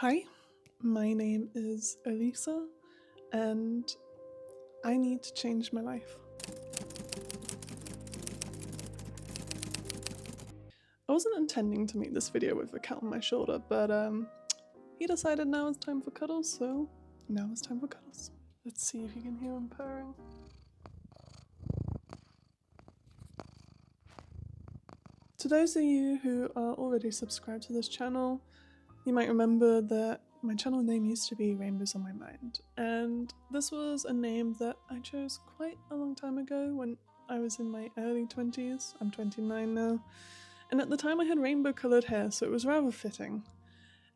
Hi, my name is Elisa, and I need to change my life. I wasn't intending to make this video with a cat on my shoulder, but he decided now it's time for cuddles, so now it's time for cuddles. Let's see if you can hear him purring. To those of you who are already subscribed to this channel, you might remember that my channel name used to be Rainbows on My Mind, and this was a name that I chose quite a long time ago when I was in my early 20s. I'm 29 now, and at the time I had rainbow coloured hair, so it was rather fitting.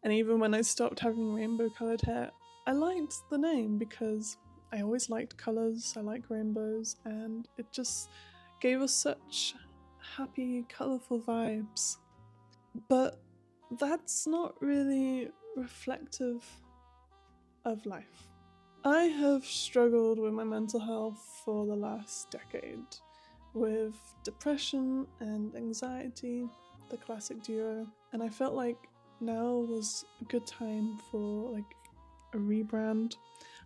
And even when I stopped having rainbow coloured hair, I liked the name because I always liked colours, I like rainbows, and it just gave us such happy, colourful vibes. But that's not really reflective of life. I have struggled with my mental health for the last decade, with depression and anxiety, the classic duo, and I felt like now was a good time for a rebrand.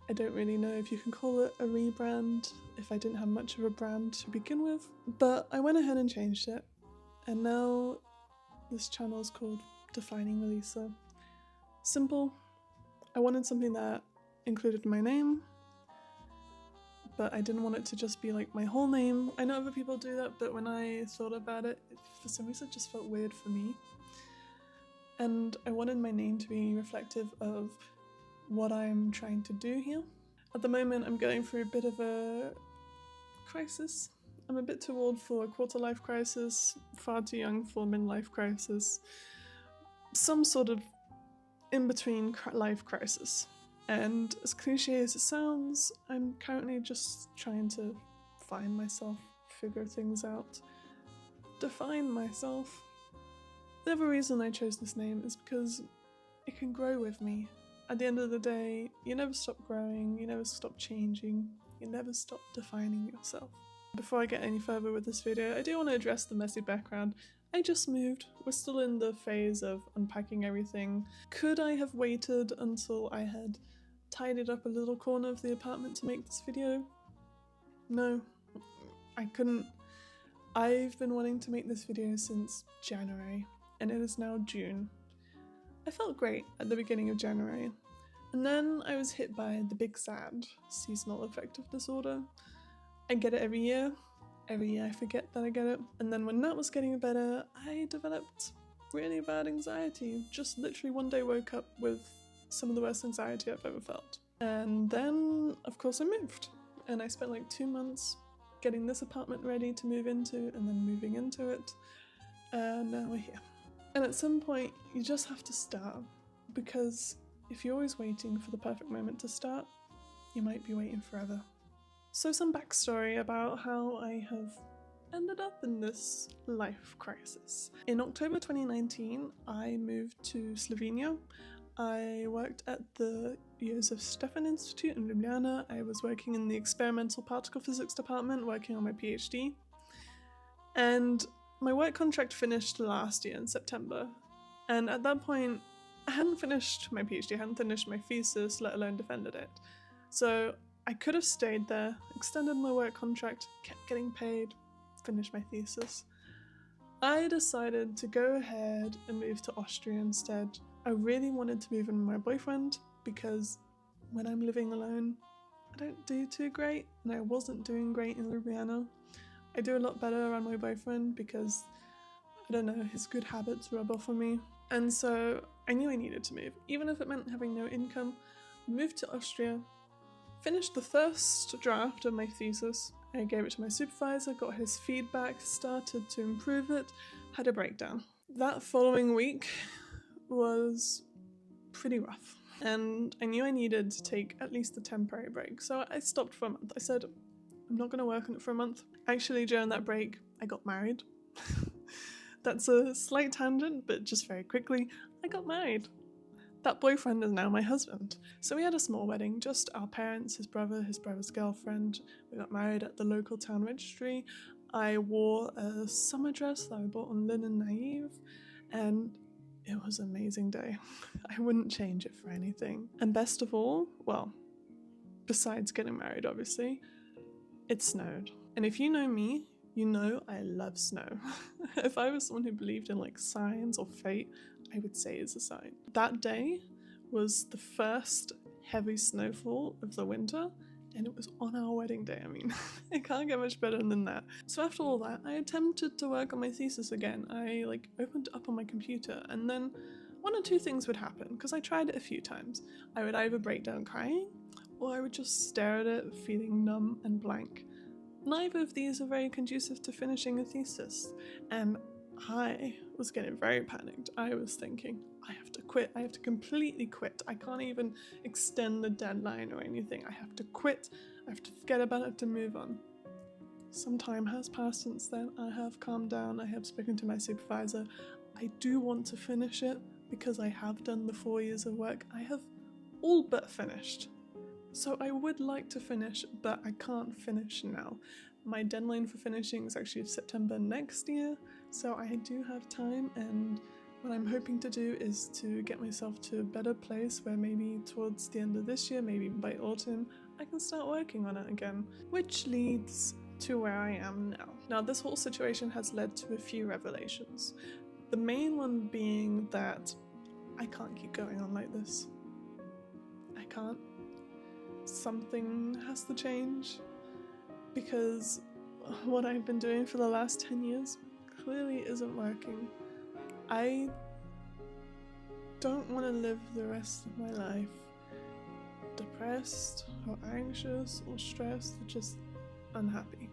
I don't really know if you can call it a rebrand if I didn't have much of a brand to begin with, but I went ahead and changed it, and now this channel is called Defining Melissa. Simple. I wanted something that included my name, but I didn't want it to just be like my whole name. I know other people do that, but when I thought about it, for some reason it just felt weird for me. And I wanted my name to be reflective of what I'm trying to do here. At the moment, I'm going through a bit of a crisis. I'm a bit too old for a quarter-life crisis, far too young for a midlife crisis, some sort of in-between life crisis. And as cliche as it sounds, I'm currently just trying to find myself, figure things out, define myself. The other reason I chose this name is because it can grow with me. At the end of the day, you never stop growing, you never stop changing, you never stop defining yourself. Before I get any further with this video, I do want to address the messy background. I just moved. We're still in the phase of unpacking everything. Could I have waited until I had tidied up a little corner of the apartment to make this video? No, I couldn't. I've been wanting to make this video since January, and it is now June. I felt great at the beginning of January, and then I was hit by the big SAD, seasonal affective disorder. I get it every year. Every year I forget that I get it. And then when that was getting better, I developed really bad anxiety. Just literally one day woke up with some of the worst anxiety I've ever felt. And then, of course, I moved. And I spent like 2 months getting this apartment ready to move into and then moving into it. And now we're here. And at some point, you just have to start. Because if you're always waiting for the perfect moment to start, you might be waiting forever. So some backstory about how I have ended up in this life crisis. In October 2019, I moved to Slovenia. I worked at the Josef Stefan Institute in Ljubljana. I was working in the experimental particle physics department, working on my PhD. And my work contract finished last year in September. And at that point, I hadn't finished my PhD, I hadn't finished my thesis, let alone defended it. So I could have stayed there, extended my work contract, kept getting paid, finished my thesis. I decided to go ahead and move to Austria instead. I really wanted to move in with my boyfriend because when I'm living alone, I don't do too great, and I wasn't doing great in Ljubljana. I do a lot better around my boyfriend because, I don't know, his good habits rub off on me. And so I knew I needed to move, even if it meant having no income. Moved to Austria, finished the first draft of my thesis. I gave it to my supervisor, got his feedback, started to improve it, had a breakdown. That following week was pretty rough, and I knew I needed to take at least a temporary break, so I stopped for a month. I said, I'm not going to work on it for a month. Actually, during that break, I got married. That's a slight tangent, but just very quickly, I got married. That boyfriend is now my husband. So we had a small wedding, just our parents, his brother's girlfriend. We got married at the local town registry. I wore a summer dress that I bought on Linen Naive, and it was an amazing day. I wouldn't change it for anything. And best of all, well, besides getting married, obviously, it snowed. And if you know me, you know I love snow. If I was someone who believed in like signs or fate, I would say it's a sign. That day was the first heavy snowfall of the winter, and it was on our wedding day. I mean, it can't get much better than that. So after all that, I attempted to work on my thesis again. I opened it up on my computer, and then one or two things would happen, because I tried it a few times. I would either break down crying, or I would just stare at it, feeling numb and blank. Neither of these are very conducive to finishing a thesis, and I was getting very panicked. I was thinking, I have to quit. I have to completely quit. I can't even extend the deadline or anything. I have to quit. I have to forget about it. I have to move on. Some time has passed since then. I have calmed down. I have spoken to my supervisor. I do want to finish it because I have done the 4 years of work. I have all but finished. So I would like to finish, but I can't finish now. My deadline for finishing is actually September next year, so I do have time, and what I'm hoping to do is to get myself to a better place where maybe towards the end of this year, maybe by autumn, I can start working on it again, which leads to where I am now. Now, this whole situation has led to a few revelations. The main one being that I can't keep going on like this. I can't. Something has to change, because what I've been doing for the last 10 years clearly isn't working. I don't want to live the rest of my life depressed or anxious or stressed or just unhappy.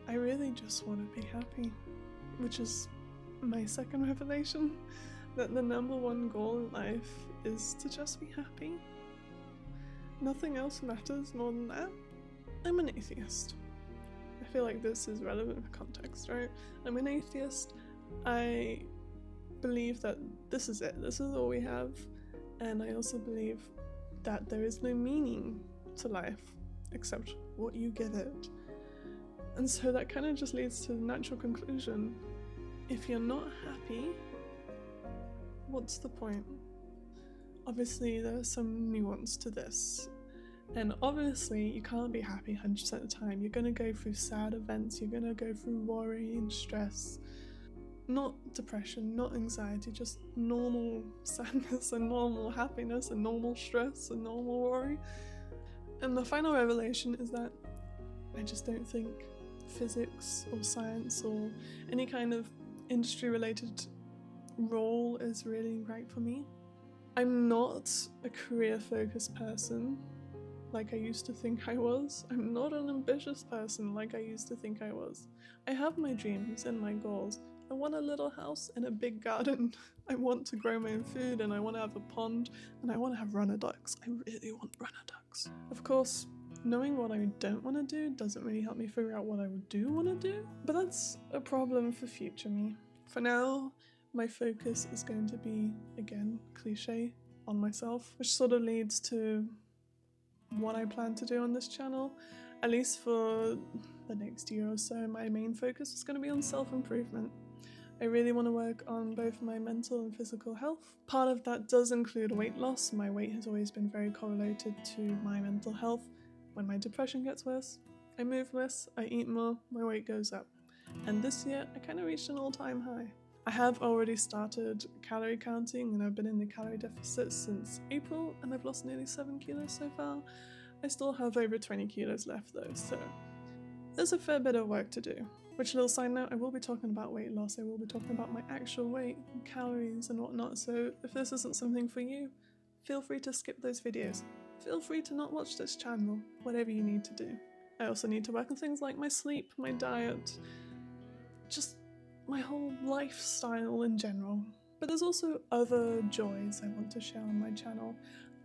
I really just want to be happy, which is my second revelation, that the number one goal in life is to just be happy. Nothing else matters more than that. I'm an atheist. I feel like this is relevant for context, right? I'm an atheist. I believe that this is it. This is all we have. And I also believe that there is no meaning to life except what you give it. And so that kind of just leads to the natural conclusion. If you're not happy, what's the point? Obviously, there's some nuance to this. And obviously, you can't be happy 100% of the time. You're going to go through sad events, you're going to go through worry and stress. Not depression, not anxiety, just normal sadness and normal happiness and normal stress and normal worry. And the final revelation is that I just don't think physics or science or any kind of industry-related role is really right for me. I'm not a career-focused person like I used to think I was. I'm not an ambitious person like I used to think I was. I have my dreams and my goals. I want a little house and a big garden. I want to grow my own food, and I want to have a pond, and I want to have runner ducks. I really want runner ducks. Of course, knowing what I don't want to do doesn't really help me figure out what I do want to do, but that's a problem for future me. For now, my focus is going to be, again, cliche, on myself, which sort of leads to what I plan to do on this channel. At least for the next year or so, my main focus is going to be on self-improvement. I really want to work on both my mental and physical health. Part of that does include weight loss. My weight has always been very correlated to my mental health. When my depression gets worse, I move less, I eat more, my weight goes up. And this year, I kind of reached an all-time high. I have already started calorie counting, and I've been in the calorie deficit since April, and I've lost nearly 7 kilos so far. I still have over 20 kilos left though, so there's a fair bit of work to do. Which, little side note, I will be talking about weight loss. I will be talking about my actual weight, and calories and whatnot, so if this isn't something for you, feel free to skip those videos. Feel free to not watch this channel, whatever you need to do. I also need to work on things like my sleep, my diet, just my whole lifestyle in general. But there's also other joys I want to share on my channel.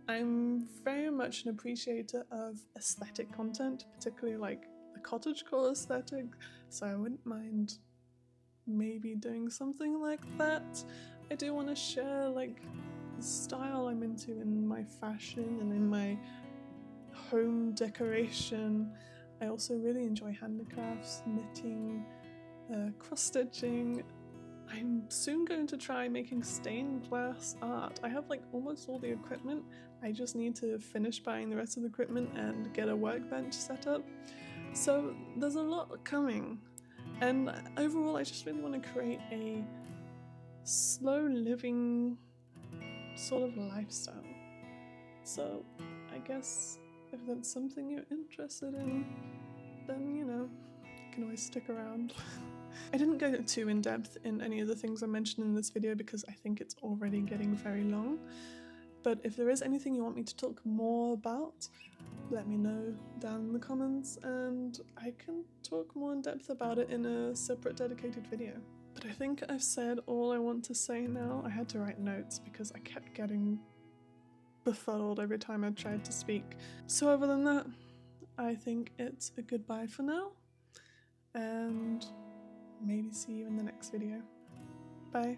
I'm very much an appreciator of aesthetic content, particularly like the cottagecore aesthetic, so I wouldn't mind maybe doing something like that. I do want to share like the style I'm into in my fashion and in my home decoration. I also really enjoy handicrafts, knitting, cross-stitching. I'm soon going to try making stained glass art. I have like almost all the equipment. I just need to finish buying the rest of the equipment and get a workbench set up. So there's a lot coming. And overall, I just really want to create a slow living sort of lifestyle. So I guess if that's something you're interested in, then you know, you can always stick around. I didn't go too in depth in any of the things I mentioned in this video because I think it's already getting very long. But if there is anything you want me to talk more about, let me know down in the comments and I can talk more in depth about it in a separate dedicated video. But I think I've said all I want to say now. I had to write notes because I kept getting befuddled every time I tried to speak. So other than that, I think it's a goodbye for now, and maybe see you in the next video. Bye.